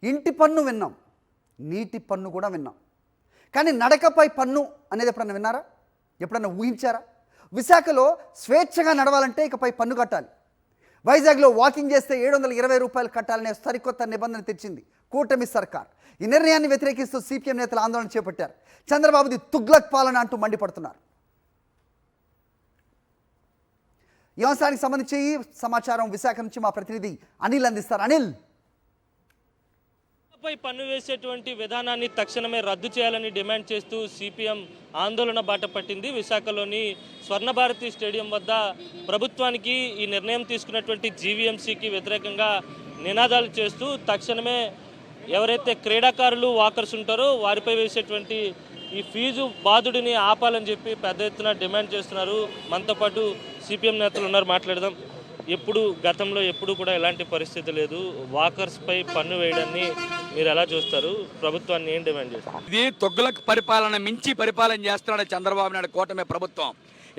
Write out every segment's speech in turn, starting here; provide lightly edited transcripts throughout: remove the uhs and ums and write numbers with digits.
ఇంటి పన్ను విన్నాం, నీటి పన్ను కూడా విన్నాం. కానీ నడకపై పన్ను అనేది ఎప్పుడన్నా విన్నారా? ఎప్పుడన్నా ఊహించారా? విశాఖలో స్వేచ్ఛగా నడవాలంటే ఇకపై పన్ను కట్టాలి. వైజాగ్లో వాకింగ్ చేస్తే 720 రూపాయలు కట్టాలనే సరికొత్త నిబంధన తెచ్చింది కూటమి సర్కార్. ఈ నిర్ణయాన్ని వ్యతిరేకిస్తూ సిపిఎం నేతలు ఆందోళన చేపట్టారు. చంద్రబాబుది తుగ్లక్ పాలన అంటూ మండిపడుతున్నారు. ఈ అంశానికి సంబంధించి సమాచారం విశాఖ నుంచి మా ప్రతినిధి అనిల్ అందిస్తారు. అనిల్, పై పన్ను వేసేటువంటి విధానాన్ని తక్షణమే రద్దు చేయాలని డిమాండ్ చేస్తూ సిపిఎం ఆందోళన బాట పట్టింది. విశాఖలోని స్వర్ణభారతి స్టేడియం వద్ద ప్రభుత్వానికి ఈ నిర్ణయం తీసుకున్నటువంటి జీవీఎంసీకి వ్యతిరేకంగా నినాదాలు చేస్తూ తక్షణమే ఎవరైతే క్రీడాకారులు వాకర్స్ ఉంటారో వారిపై వేసేటువంటి ఈ ఫీజు బాధుడిని ఆపాలని చెప్పి పెద్ద ఎత్తున డిమాండ్ చేస్తున్నారు. మనతో పాటు సిపిఎం నేతలు ఉన్నారు, మాట్లాడదాం. గతంలో ఎప్పుడు కూడా ఎలాంటి పరిస్థితి లేదు. వాకర్స్పై పన్ను వేయడాన్ని మీరు ఎలా చూస్తారు? ప్రభుత్వాన్ని ఏం డిమాండ్ చేస్తారు? ఇది తొగ్గులకు పరిపాలన మించి పరిపాలన చేస్తున్నాడు చంద్రబాబు నాయుడు కూటమి ప్రభుత్వం.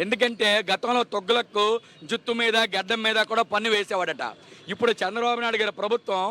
ఎందుకంటే గతంలో తొగ్గులకు జుత్తు మీద గడ్డం మీద కూడా పన్ను వేసేవాడట. ఇప్పుడు చంద్రబాబు నాయుడు గారి ప్రభుత్వం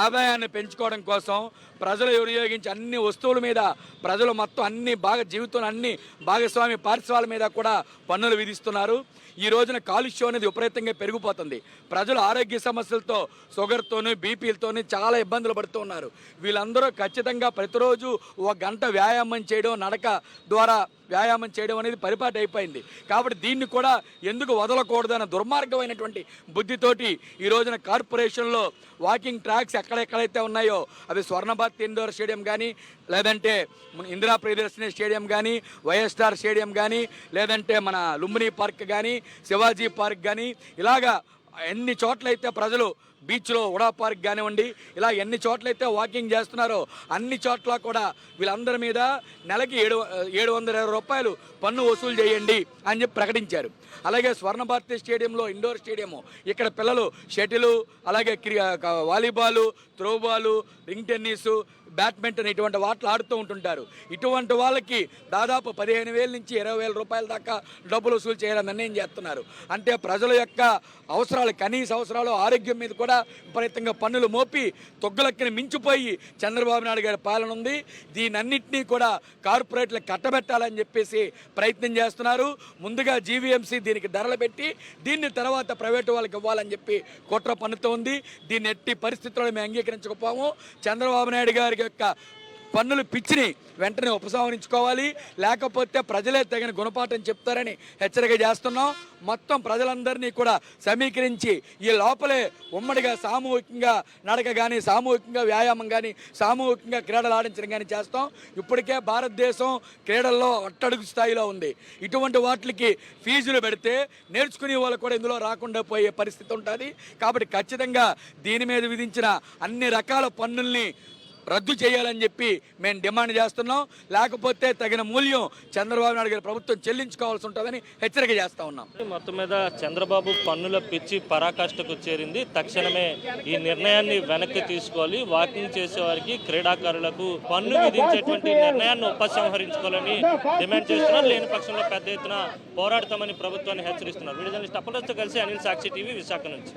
ఆదాయాన్ని పెంచుకోవడం కోసం ప్రజలు వినియోగించి అన్ని వస్తువుల మీద ప్రజలు మొత్తం అన్ని జీవితంలో అన్ని భాగస్వామి పార్శ్వాల మీద కూడా పన్నులు విధిస్తున్నారు. ఈ రోజున కాలుష్యం అనేది విపరీతంగా పెరిగిపోతుంది. ప్రజలు ఆరోగ్య సమస్యలతో షుగర్తోని బీపీలతోని చాలా ఇబ్బందులు పడుతూ ఉన్నారు. వీళ్ళందరూ ఖచ్చితంగా ప్రతిరోజు 1 గంట వ్యాయామం చేయడం, నడక ద్వారా వ్యాయామం చేయడం అనేది పరిపాటి అయిపోయింది. కాబట్టి దీన్ని కూడా ఎందుకు వదలకూడదన్న దుర్మార్గమైనటువంటి బుద్ధితోటి ఈ రోజున కార్పొరేషన్లో వాకింగ్ ట్రాక్స్ ఎక్కడెక్కడైతే ఉన్నాయో అవి స్వర్ణభారతి ఇండోర్ స్టేడియం కానీ, లేదంటే ఇందిరా ప్రియదర్శిని స్టేడియం కానీ, వైఎస్ఆర్ స్టేడియం కానీ, లేదంటే మన లుంబిని పార్క్ కానీ, శివాజీ పార్క్ కానీ, ఇలాగా ఎన్ని చోట్లయితే ప్రజలు బీచ్లో ఉడా పార్క్ కానివ్వండి, ఇలా ఎన్ని చోట్లయితే వాకింగ్ చేస్తున్నారో అన్ని చోట్ల కూడా వీళ్ళందరి మీద నెలకి 720 రూపాయలు పన్ను వసూలు చేయండి అని చెప్పి ప్రకటించారు. అలాగే స్వర్ణభారతి స్టేడియంలో ఇండోర్ స్టేడియము, ఇక్కడ పిల్లలు షటిలు, అలాగే volleyball, throwball, ring tennis, badminton ఇటువంటి వాటిలు ఆడుతూ ఉంటుంటారు. ఇటువంటి వాళ్ళకి దాదాపు 15,000 నుంచి 20,000 రూపాయల దాకా డబ్బులు వసూలు చేయాలని నిర్ణయం చేస్తున్నారు. అంటే ప్రజల యొక్క అవసరాలు, కనీస అవసరాలు, ఆరోగ్యం మీద కూడా విపరీతంగా పన్నులు మోపి తొగ్గులక్కని మించిపోయి చంద్రబాబు నాయుడు గారి పాలన ఉంది. దీనన్నింటినీ కూడా కార్పొరేట్లకు కట్టబెట్టాలని చెప్పేసి ప్రయత్నం చేస్తున్నారు. ముందుగా జీవీఎంసీ దీనికి ధరలు పెట్టి దీన్ని తర్వాత ప్రైవేటు వాళ్ళకి ఇవ్వాలని చెప్పి కుట్ర పన్నుతో ఉంది. దీన్ని ఎట్టి పరిస్థితుల్లో మేము అంగీకరించకపోము. చంద్రబాబు నాయుడు గారి యొక్క పన్నుల పిచ్చిని వెంటనే ఉపసంహరించుకోవాలి, లేకపోతే ప్రజలే తగిన గుణపాఠం చెప్తారని హెచ్చరిక చేస్తున్నాం. మొత్తం ప్రజలందరినీ కూడా సమీకరించి ఈ లోపలే ఉమ్మడిగా సామూహికంగా నడక కానీ, సామూహికంగా వ్యాయామం కానీ, సామూహికంగా క్రీడలు ఆడించడం కానీ చేస్తాం. ఇప్పటికే భారతదేశం క్రీడల్లో అట్టడుగు స్థాయిలో ఉంది. ఇటువంటి వాటికి ఫీజులు పెడితే నేర్చుకునే వాళ్ళు కూడా ఇందులో రాకుండా పోయే పరిస్థితి ఉంటుంది. కాబట్టి ఖచ్చితంగా దీని మీద విధించిన అన్ని రకాల పన్నుల్ని రద్దు చేయాలని చెప్పి మేము డిమాండ్ చేస్తున్నాం. లేకపోతే తగిన మూల్యం చంద్రబాబు నాయుడు గారి ప్రభుత్వం చెల్లించుకోవాల్సి ఉంటుందని హెచ్చరిక చేస్తూ ఉన్నాం. మొత్తం మీద చంద్రబాబు పన్నుల పిచ్చి పరాకాష్ఠకు చేరింది. తక్షణమే ఈ నిర్ణయాన్ని వెనక్కి తీసుకోవాలి. వాకింగ్ చేసేవారికి, క్రీడాకారులకు పన్ను విధించేటువంటి నిర్ణయాన్ని ఉపసంహరించుకోవాలని డిమాండ్ చేస్తున్నారు. లేని పక్షంలో పెద్ద ఎత్తున పోరాడతామని ప్రభుత్వాన్ని హెచ్చరిస్తున్నారు. వీడియో జర్నలిస్ట్ అప్పలతో కలిసి అనిల్, సాక్షి టీవీ, విశాఖ నుంచి.